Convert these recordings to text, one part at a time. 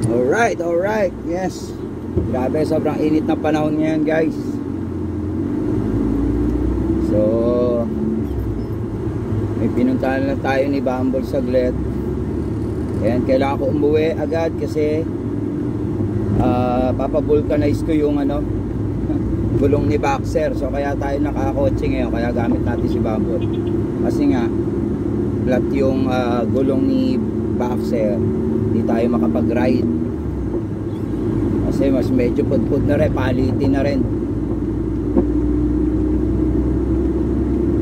Alright, yes. Grabe, sobrang init na panahon ngayon, guys. So, may pinuntahan na tayo ni Bumble saglit. Ayan, kailangan ko umuwi agad kasi papavulcanize ko yung gulong ni Boxer. So kaya tayo nakakotse ngayon, kaya gamit natin si Bumble. Kasi nga flat yung gulong ni Boxer, hindi tayo makapag-ride kasi mas medyo pudpud na rin, palitin na rin.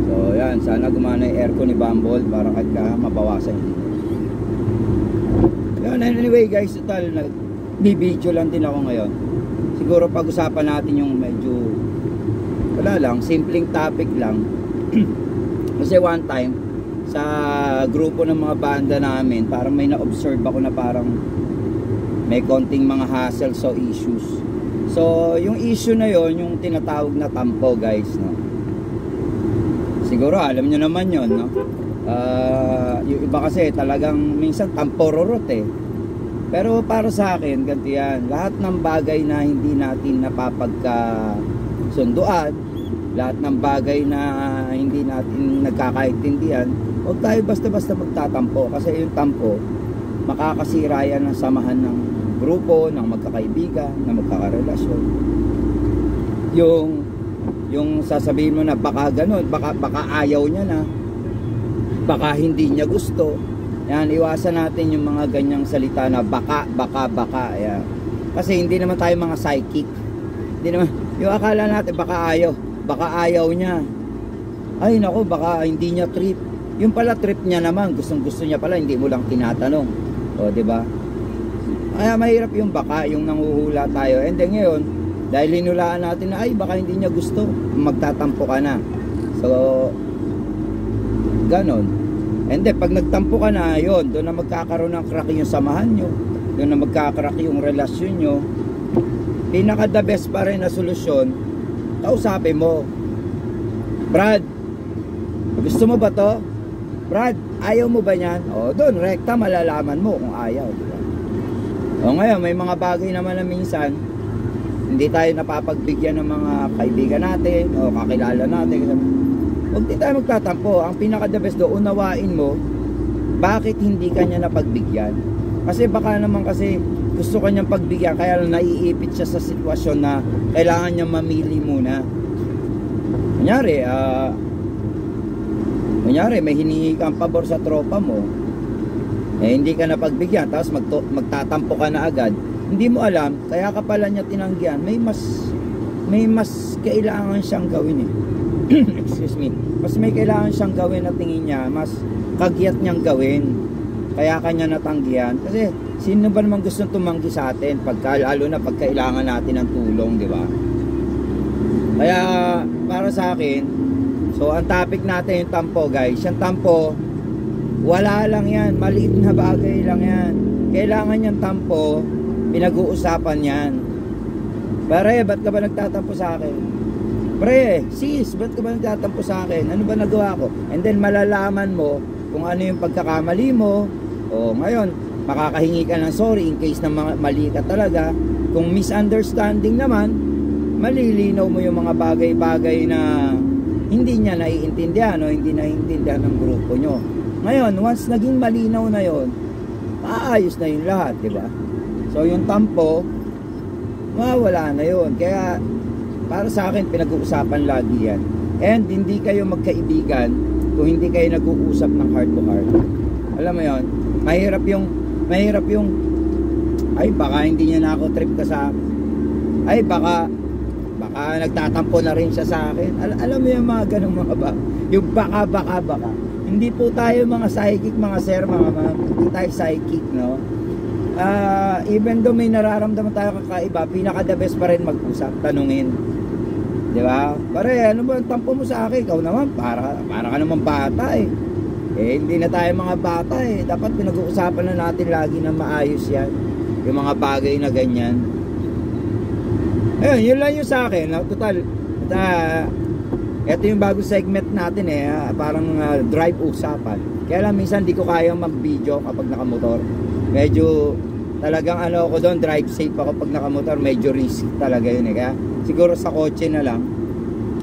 So yan, sana gumana yung aircon ni Bumble para kahit mabawasan. Yan, anyway guys, total nagbibideo lang din ako ngayon. Siguro pag-usapan natin yung medyo wala lang, simpleng topic lang. Kasi one time sa grupo ng mga banda namin, parang may na-observe ako na parang may konting mga hassles o issues. So yung issue na yon, yung tinatawag na tampo, guys, no? Siguro alam nyo naman yon, no? Yung iba kasi talagang minsan tampororot eh. Pero para sa akin, ganito yan, lahat ng bagay na hindi natin napapagkasunduan, lahat ng bagay na hindi natin nagkakaintindihan, huwag tayo basta-basta magtatampo. Kasi yung tampo, makakasira yan ng samahan ng grupo, ng magkakaibigan, ng magkakarelasyon. Yung sasabihin mo na baka ganun, baka ayaw niya na, baka hindi niya gusto. Yan, iwasan natin yung mga ganyang salita na baka. Yan. Kasi hindi naman tayo mga psychic. Hindi naman, yung akala natin baka ayaw niya. Ay nako, baka hindi niya trip. Yung pala trip niya naman, gustong-gusto niya pala, hindi mo lang tinatanong. O, di ba? Kaya mahirap yung baka, yung nanguhula tayo. And then ngayon, dahil hinulaan natin na ay baka hindi niya gusto, magtatampo ka na. So, ganon. And then pag nagtampo ka na, yun, doon na magkakaroon ng crack yung samahan nyo, doon na magkakaroon yung relasyon nyo. Pinaka the best pa rin na solusyon, kausapin mo, Brad, gusto mo ba to? Brad, ayaw mo ba yan? O doon, rekta, malalaman mo kung ayaw, diba? O ngayon, may mga bagay naman na minsan hindi tayo napapagbigyan ng mga kaibigan natin o kakilala natin. Huwag di tayo magtatampo. Ang pinaka the best do, unawain mo bakit hindi kanya napagbigyan. Kasi baka naman kasi gusto kanyang pagbigyan, kaya lang naiipit siya sa sitwasyon na kailangan niya mamili muna. Kunyari may hinihingi kang pabor sa tropa mo, hindi ka napagbigyan, tapos magtatampo ka na agad. Hindi mo alam, kaya ka pala niya tinanggihan, may mas kailangan siyang gawin eh. Excuse me, mas may kailangan siyang gawin na tingin niya, mas kagyat niyang gawin, kaya kanya natanggihan. Kasi sino ba naman gustong tumanggi sa atin, lalo na pag kailangan natin ng tulong, di ba? Kaya para sa akin, so ang topic natin yung tampo, guys. Yung tampo, wala lang yan, maliit na bagay lang yan. Kailangan yung tampo, pinag-uusapan yan. Pare, ba't ka ba nagtatampo sa akin? Pre, sis, ba't ka ba nagtatampo sa akin? Ano ba nagawa ko? And then malalaman mo kung ano yung pagkakamali mo. O ngayon, makakahingi ka ng sorry in case na mali ka talaga. Kung misunderstanding naman, malilinaw mo yung mga bagay-bagay na hindi niya naiintindihan o hindi naiintindihan ng grupo nyo. Ngayon, once naging malinaw na yon, maayos na yung lahat, di ba? So yung tampo, mawala na yon. Kaya para sa akin, pinag-uusapan lagi yan. And hindi kayo magkaibigan kung hindi kayo nag-uusap ng heart to heart. Alam mo yon, mahirap yung ay baka hindi niya na ako trip ka sa, ay baka nagtatampo na rin siya sa akin. Alam mo yung mga ganung mga yung baka. Hindi po tayo mga psychic, mga sir, hindi tayo psychic, no? Even though may nararamdaman tayo kakaiba, pinaka the best pa rin mag-usap, tanungin. Di ba? Pare, ano ba ang tampo mo sa akin? Ikaw naman, para ka naman bata eh. Hindi na tayo mga bata eh. Dapat pinag-uusapan na natin lagi na maayos yan. Yung mga bagay na ganyan. Ayun, yun lang yung sa akin. Total, ito yung bagong segment natin eh. Parang drive usapan. Kaya lang minsan di ko kaya mag-video kapag nakamotor. Medyo talagang ano ako doon, drive safe ako pag nakamotor, medyo risky talaga yun eh. Kaya siguro sa kotse na lang,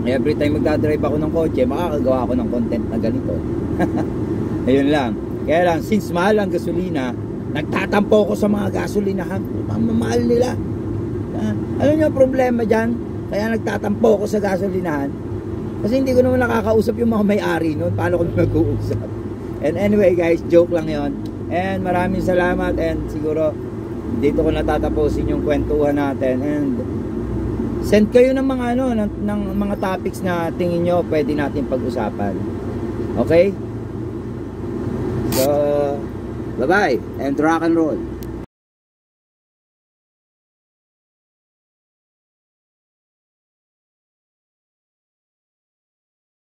every time magdadrive ako ng kotse, makakagawa ako ng content na ganito. Ayun lang. Kaya lang, since mahal ang gasolina, nagtatampo ko sa mga gasolinahan. Mamamahal nila. Alam nyo problema dyan? Kaya nagtatampo ko sa gasolinahan. Kasi hindi ko naman nakakausap yung mga may-ari noon. Paano ko nag-uusap? And anyway guys, joke lang yon. And maraming salamat. And siguro dito ko natatapusin yung kwentuhan natin. And send kayo ng mga ano, ng mga topics na tingin nyo pwede natin pag-usapan. Okay? So, bye-bye and rock and roll.